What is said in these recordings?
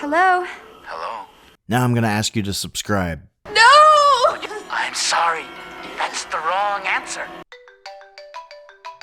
Hello? Hello? Now I'm gonna ask you to subscribe. No! I'm sorry. That's the wrong answer.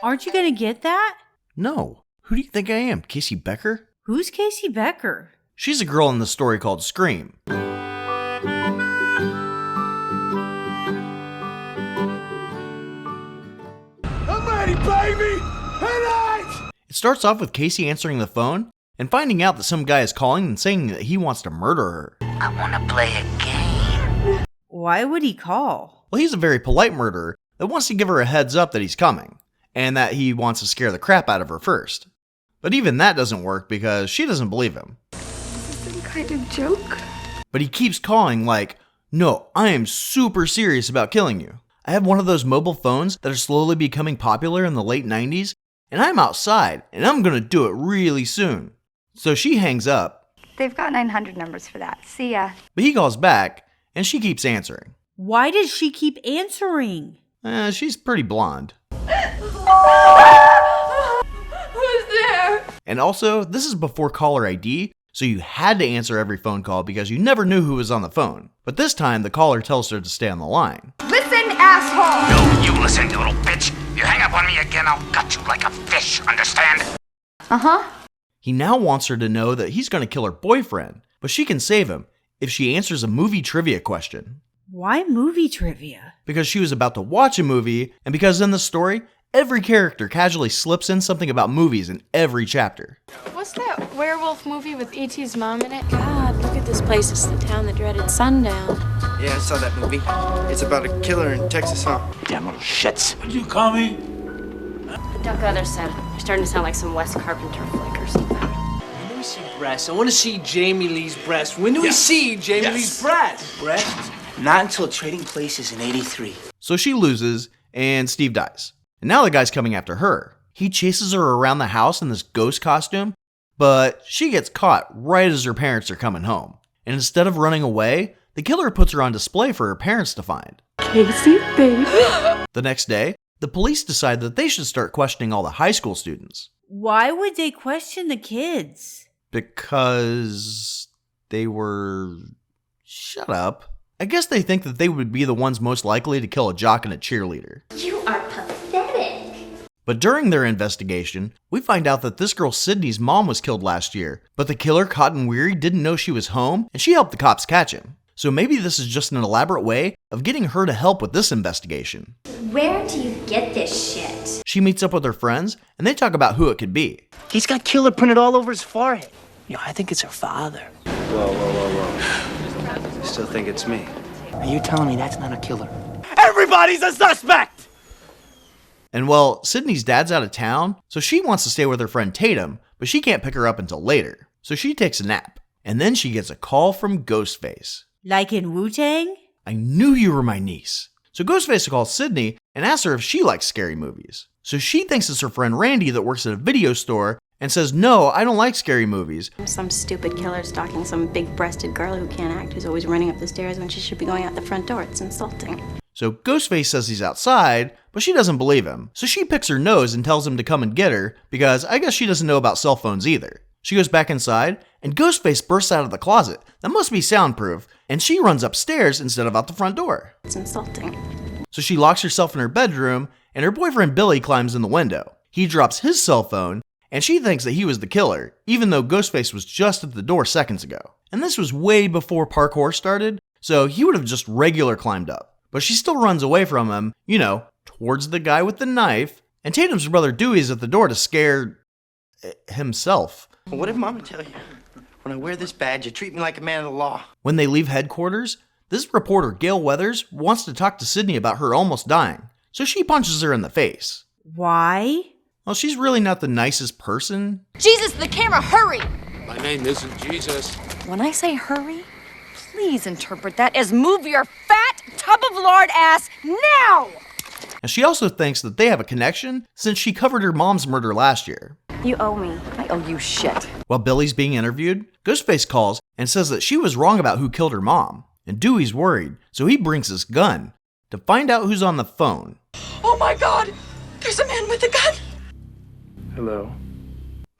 Aren't you gonna get that? No. Who do you think I am, Casey Becker? Who's Casey Becker? She's a girl in the story called Scream. I'm ready, baby! Hit it! It starts off with Casey answering the phone and finding out that some guy is calling and saying that he wants to murder her. I want to play a game. Why would he call? Well, he's a very polite murderer that wants to give her a heads up that he's coming, and that he wants to scare the crap out of her first. But even that doesn't work because she doesn't believe him. Is this some kind of joke? But he keeps calling like, no, I am super serious about killing you. I have one of those mobile phones that are slowly becoming popular in the late 90s, and I'm outside, and I'm gonna do it really soon. So she hangs up. They've got 900 numbers for that. See ya. But he calls back, and she keeps answering. Why does she keep answering? She's pretty blonde. Who's there? And also, this is before caller ID, so you had to answer every phone call because you never knew who was on the phone. But this time, the caller tells her to stay on the line. Listen, asshole! No, you listen, you little bitch. You hang up on me again, I'll gut you like a fish, understand? Uh-huh. He now wants her to know that he's going to kill her boyfriend, but she can save him if she answers a movie trivia question. Why movie trivia? Because she was about to watch a movie, and because in the story, every character casually slips in something about movies in every chapter. What's that werewolf movie with E.T.'s mom in it? God, look at this place. It's the town that dreaded sundown. Yeah, I saw that movie. It's about a killer in Texas, huh? Damn little shits. What'd you call me? Duck other said. You're starting to sound like some Wes Carpenter flick or something. When do we see breasts? I want to see Jamie Lee's breast. When do we see Jamie Lee's breast? Breast? Not until Trading Places in 83. So she loses, and Steve dies. And now the guy's coming after her. He chases her around the house in this ghost costume, but she gets caught right as her parents are coming home. And instead of running away, the killer puts her on display for her parents to find. Casey, baby. The next day, the police decide that they should start questioning all the high school students. Why would they question the kids? Because they were... Shut up. I guess they think that they would be the ones most likely to kill a jock and a cheerleader. You are pathetic. But during their investigation, we find out that this girl Sydney's mom was killed last year, but the killer, Cotton Weary, didn't know she was home, and she helped the cops catch him. So maybe this is just an elaborate way of getting her to help with this investigation. Where do you get this shit? She meets up with her friends, and they talk about who it could be. He's got killer printed all over his forehead. I think it's her father. Whoa. You still think it's me? Are you telling me that's not a killer? Everybody's a suspect! And well, Sydney's dad's out of town, so she wants to stay with her friend Tatum, but she can't pick her up until later. So she takes a nap, and then she gets a call from Ghostface. Like in Wu-Tang? I knew you were my niece. So Ghostface calls Sydney and asks her if she likes scary movies. So she thinks it's her friend Randy that works at a video store and says, no, I don't like scary movies. Some stupid killer stalking some big-breasted girl who can't act, who's always running up the stairs when she should be going out the front door. It's insulting. So Ghostface says he's outside, but she doesn't believe him. So she picks her nose and tells him to come and get her because I guess she doesn't know about cell phones either. She goes back inside, and Ghostface bursts out of the closet. That must be soundproof, and she runs upstairs instead of out the front door. It's insulting. So she locks herself in her bedroom, and her boyfriend Billy climbs in the window. He drops his cell phone, and she thinks that he was the killer, even though Ghostface was just at the door seconds ago. And this was way before parkour started, so he would have just regular climbed up. But she still runs away from him, towards the guy with the knife, and Tatum's brother Dewey's at the door to scare... himself. What did Mama tell you? When I wear this badge, you treat me like a man of the law. When they leave headquarters, this reporter, Gail Weathers, wants to talk to Sydney about her almost dying, so she punches her in the face. Why? Well, she's really not the nicest person. Jesus, the camera, hurry! My name isn't Jesus. When I say hurry, please interpret that as move your fat tub of lard ass now! And she also thinks that they have a connection since she covered her mom's murder last year. You owe me. I owe you shit. While Billy's being interviewed, Ghostface calls and says that she was wrong about who killed her mom. And Dewey's worried, so he brings his gun to find out who's on the phone. Oh my God! There's a man with a gun! Hello.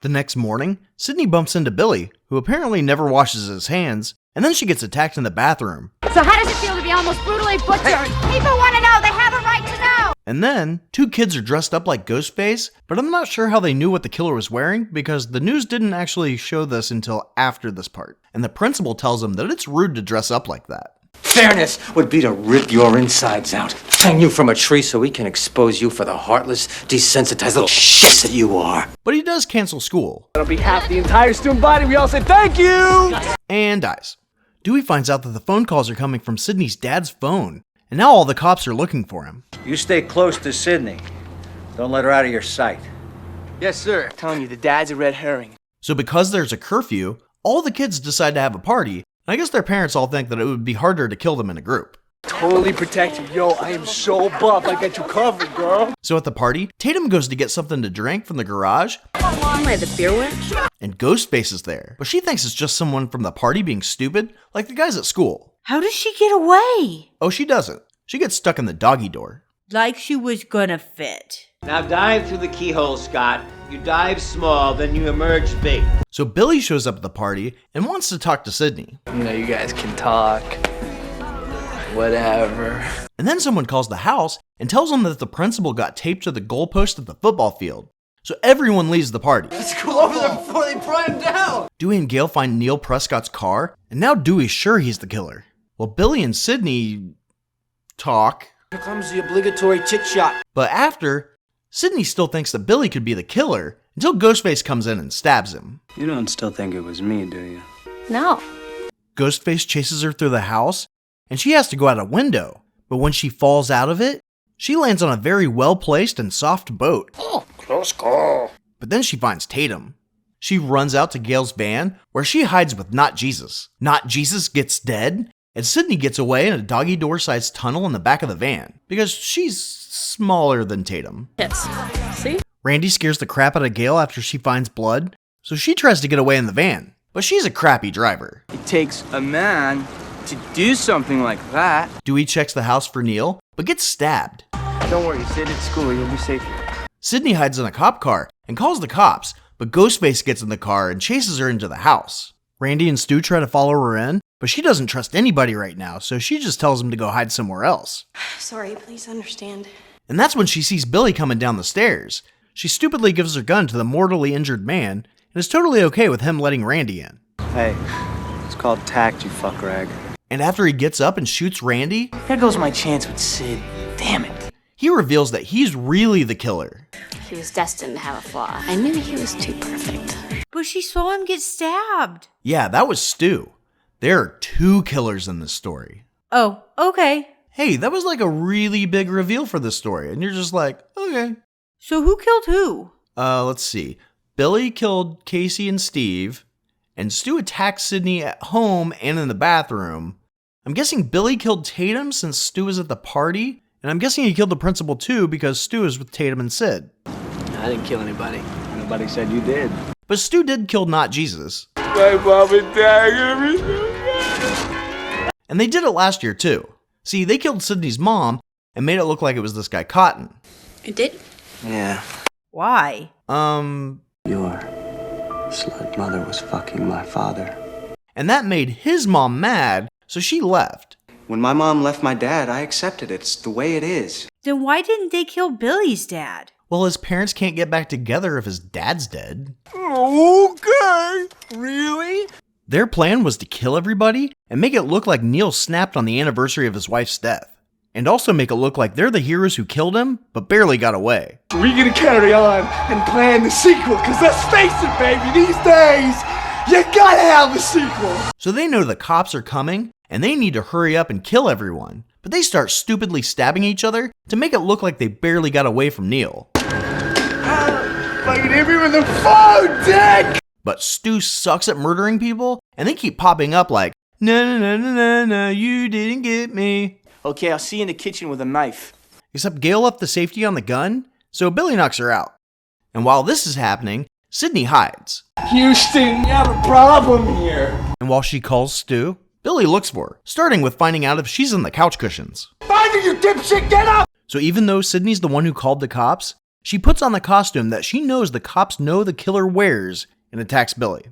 The next morning, Sydney bumps into Billy, who apparently never washes his hands, and then she gets attacked in the bathroom. So how does it feel to be almost brutally butchered? People want to know. They have a right to know. And then, 2 kids are dressed up like Ghostface, but I'm not sure how they knew what the killer was wearing because the news didn't actually show this until after this part. And the principal tells them that it's rude to dress up like that. Fairness would be to rip your insides out, hang you from a tree so we can expose you for the heartless, desensitized little shits that you are. But he does cancel school. On behalf of the entire student body, we all say thank you! And dies. Dewey finds out that the phone calls are coming from Sydney's dad's phone, and now all the cops are looking for him. You stay close to Sydney. Don't let her out of your sight. Yes, sir. I'm telling you, the dad's a red herring. So because there's a curfew, all the kids decide to have a party, and I guess their parents all think that it would be harder to kill them in a group. Totally protect you. Yo, I am so buff. I got you covered, girl. So at the party, Tatum goes to get something to drink from the garage. Am I the beer witch? And Ghostface is there, but she thinks it's just someone from the party being stupid, like the guys at school. How does she get away? Oh, she doesn't. She gets stuck in the doggy door. Like she was gonna fit. Now dive through the keyhole, Scott. You dive small, then you emerge big. So Billy shows up at the party and wants to talk to Sydney. You know, you guys can talk. Whatever. And then someone calls the house and tells them that the principal got taped to the goalpost at the football field. So everyone leaves the party. Let's go over there before they pry him down. Dewey and Gail find Neil Prescott's car, and now Dewey's sure he's the killer. Well, Billy and Sydney talk. Here comes the obligatory chit shot. But after, Sydney still thinks that Billy could be the killer until Ghostface comes in and stabs him. You don't still think it was me, do you? No. Ghostface chases her through the house, and she has to go out a window. But when she falls out of it, she lands on a very well-placed and soft boat. Oh, close call. But then she finds Tatum. She runs out to Gail's van, where she hides with Not Jesus. Not Jesus gets dead, and Sydney gets away in a doggy door-sized tunnel in the back of the van, because she's smaller than Tatum. Yes. See? Randy scares the crap out of Gail after she finds blood, so she tries to get away in the van, but she's a crappy driver. It takes a man to do something like that. Dewey checks the house for Neil, but gets stabbed. Don't worry, sit at school. You'll be safe here. Sydney hides in a cop car and calls the cops, but Ghostface gets in the car and chases her into the house. Randy and Stu try to follow her in, but she doesn't trust anybody right now, so she just tells them to go hide somewhere else. Sorry, please understand. And that's when she sees Billy coming down the stairs. She stupidly gives her gun to the mortally injured man and is totally okay with him letting Randy in. Hey, it's called tact, you fuck rag. And after he gets up and shoots Randy, There goes my chance with Sid. Damn it. he reveals that he's really the killer. He was destined to have a flaw. I knew he was too perfect. But she saw him get stabbed. Yeah, that was Stu. There are 2 killers in this story. Oh, okay. Hey, that was like a really big reveal for this story, and you're just like, okay. So who killed who? Let's see. Billy killed Casey and Steve, and Stu attacked Sydney at home and in the bathroom. I'm guessing Billy killed Tatum since Stu was at the party, and I'm guessing he killed the principal too because Stu is with Tatum and Sid. I didn't kill anybody. Nobody said you did. But Stu did kill Not Jesus. My mom and dad are gonna be so mad. And they did it last year too. See, they killed Sydney's mom and made it look like it was this guy Cotton. It did? Yeah. Why? Your slut mother was fucking my father. And that made his mom mad, so she left. When my mom left my dad, I accepted it. It's the way it is. Then why didn't they kill Billy's dad? Well, his parents can't get back together if his dad's dead. Okay. Really? Their plan was to kill everybody and make it look like Neil snapped on the anniversary of his wife's death. And also make it look like they're the heroes who killed him, but barely got away. We're gonna carry on and plan the sequel, because let's face it, baby, these days, you gotta have a sequel. So they know the cops are coming, and they need to hurry up and kill everyone. But they start stupidly stabbing each other to make it look like they barely got away from Neil. Fucking hit me with the phone, dick! But Stu sucks at murdering people, and they keep popping up like, no, you didn't get me. Okay, I'll see you in the kitchen with a knife. Except Gail left the safety on the gun, so Billy knocks her out. And while this is happening, Sydney hides. Houston, you have a problem here. And while she calls Stu, Billy looks for her, starting with finding out if she's in the couch cushions. Find her, you dipshit, get up! So even though Sydney's the one who called the cops, She puts on the costume that she knows the cops know the killer wears and attacks Billy.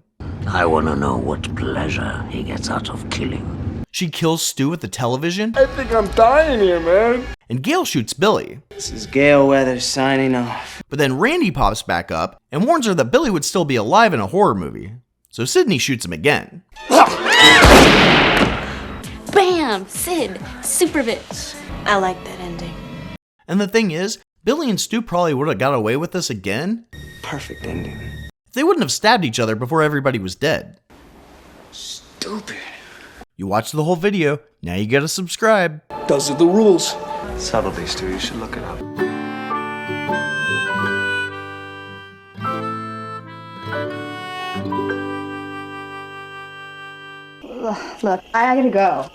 I want to know what pleasure he gets out of killing. She kills Stu with the television. I think I'm dying here, man. And Gail shoots Billy. This is Gail Weathers signing off. But then Randy pops back up and warns her that Billy would still be alive in a horror movie. So Sydney shoots him again. Bam! Sid, super bitch. I like that ending. And the thing is, Billy and Stu probably would have got away with this again Perfect ending. if they wouldn't have stabbed each other before everybody was dead. Stupid. You watched the whole video, now you gotta subscribe. Those are the rules. Subtlety, Stu. You should look it up. Look, I gotta go.